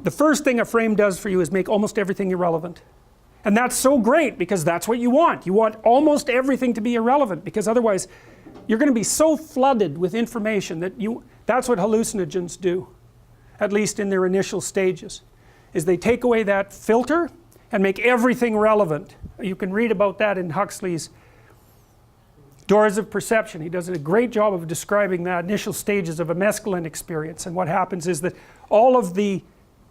the first thing a frame does for you is make almost everything irrelevant. And that's so great because that's what you want. You want almost everything to be irrelevant, because otherwise you're going to be so flooded with information that that's what hallucinogens do, at least in their initial stages, is they take away that filter and make everything relevant. You can read about that in Huxley's Doors of Perception. He does a great job of describing the initial stages of a mescaline experience, and what happens is that all of the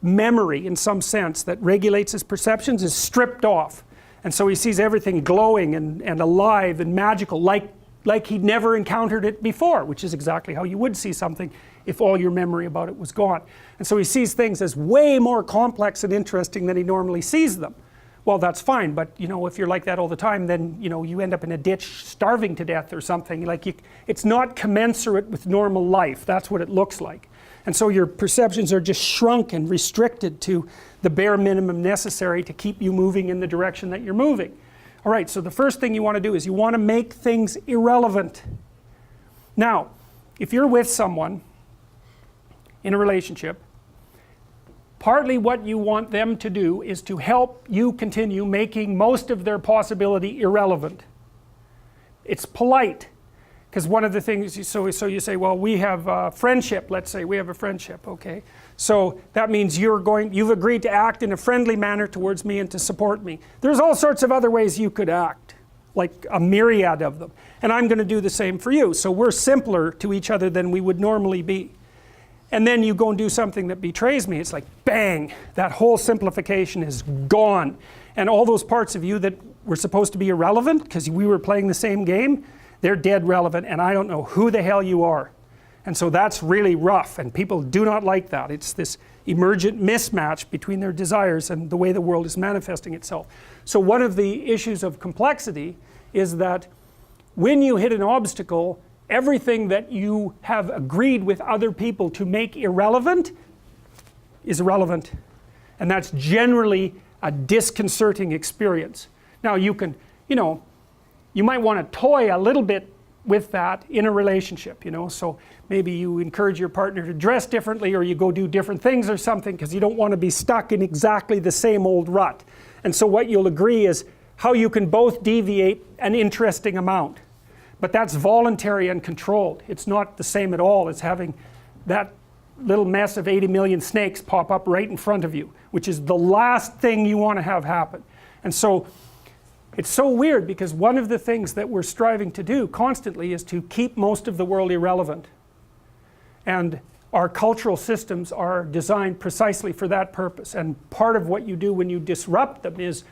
memory, in some sense, that regulates his perceptions is stripped off, and so he sees everything glowing and alive and magical, like he'd never encountered it before, which is exactly how you would see something if all your memory about it was gone. And so he sees things as way more complex and interesting than he normally sees them. Well, that's fine, but you know, if you're like that all the time, then you know, you end up in a ditch starving to death or something. Like it's not commensurate with normal life. That's what it looks like. And so your perceptions are just shrunk and restricted to the bare minimum necessary to keep you moving in the direction that you're moving. All right, so the first thing you want to do is you want to make things irrelevant. Now, if you're with someone in a relationship, partly what you want them to do is to help you continue making most of their possibility irrelevant. It's polite, because one of the things, so you say, well, we have a friendship, let's say we have a friendship, okay? So that means you've agreed to act in a friendly manner towards me and to support me. There's all sorts of other ways you could act, like a myriad of them, and I'm going to do the same for you. So we're simpler to each other than we would normally be. And then you go and do something that betrays me. It's like bang, that whole simplification is gone, and all those parts of you that were supposed to be irrelevant because we were playing the same game, they're dead relevant, and I don't know who the hell you are. And so that's really rough, and people do not like that. It's this emergent mismatch between their desires and the way the world is manifesting itself. So one of the issues of complexity is that when you hit an obstacle, everything that you have agreed with other people to make irrelevant is irrelevant. And that's generally a disconcerting experience. Now you can, you know, you might want to toy a little bit with that in a relationship, you know, so maybe you encourage your partner to dress differently, or you go do different things or something because you don't want to be stuck in exactly the same old rut. And so what you'll agree is how you can both deviate an interesting amount. But that's voluntary and controlled. It's not the same at all as having that little mess of 80 million snakes pop up right in front of you, which is the last thing you want to have happen. And so it's so weird, because one of the things that we're striving to do constantly is to keep most of the world irrelevant. And our cultural systems are designed precisely for that purpose. And part of what you do when you disrupt them is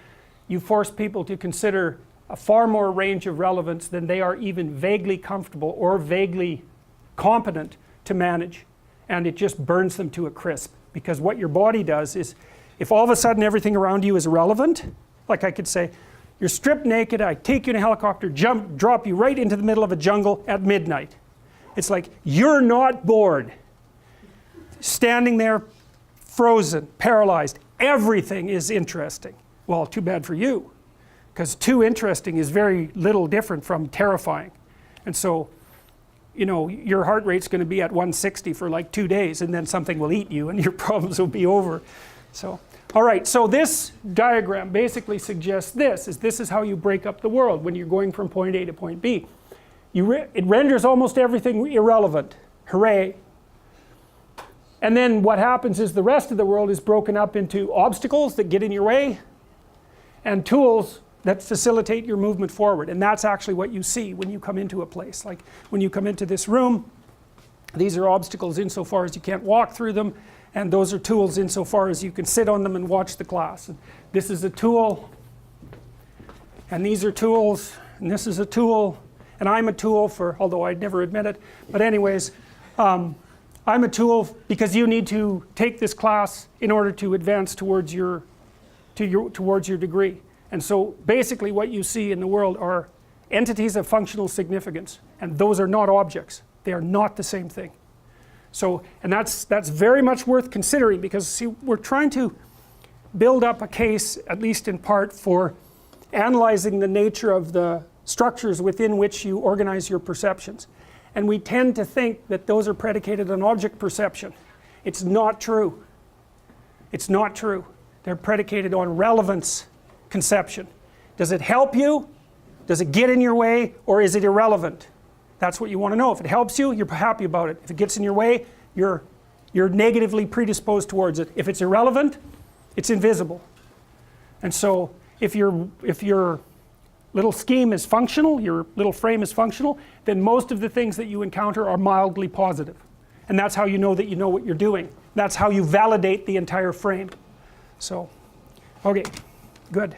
you force people to consider a far more range of relevance than they are even vaguely comfortable or vaguely competent to manage. And it just burns them to a crisp. Because what your body does is, if all of a sudden everything around you is irrelevant, like I could say, you're stripped naked, I take you in a helicopter, drop you right into the middle of a jungle at midnight. It's like, you're not bored. Standing there, frozen, paralyzed, everything is interesting. Well, too bad for you, because too interesting is very little different from terrifying. And so, you know, your heart rate's going to be at 160 for like 2 days, and then something will eat you and your problems will be over. So, all right, so this diagram basically suggests this is how you break up the world when you're going from point A to point B. It renders almost everything irrelevant. Hooray. And then what happens is the rest of the world is broken up into obstacles that get in your way and tools that facilitate your movement forward. And that's actually what you see when you come into a place. Like when you come into this room, these are obstacles insofar as you can't walk through them, and those are tools insofar as you can sit on them and watch the class. And this is a tool, and these are tools, and this is a tool, and I'm a tool for, although I'd never admit it, but anyways, I'm a tool because you need to take this class in order to advance towards your degree. And so basically what you see in the world are entities of functional significance, and those are not objects. They are not the same thing. So, and that's very much worth considering, because see, we're trying to build up a case, at least in part, for analyzing the nature of the structures within which you organize your perceptions. And we tend to think that those are predicated on object perception. It's not true. It's not true. They're predicated on relevance conception. Does it help you? Does it get in your way? Or is it irrelevant? That's what you want to know. If it helps you, you're happy about it. If it gets in your way, you're negatively predisposed towards it. If it's irrelevant, it's invisible. And so if your little scheme is functional, your little frame is functional, then most of the things that you encounter are mildly positive. And that's how you know that you know what you're doing. That's how you validate the entire frame. So, okay, good.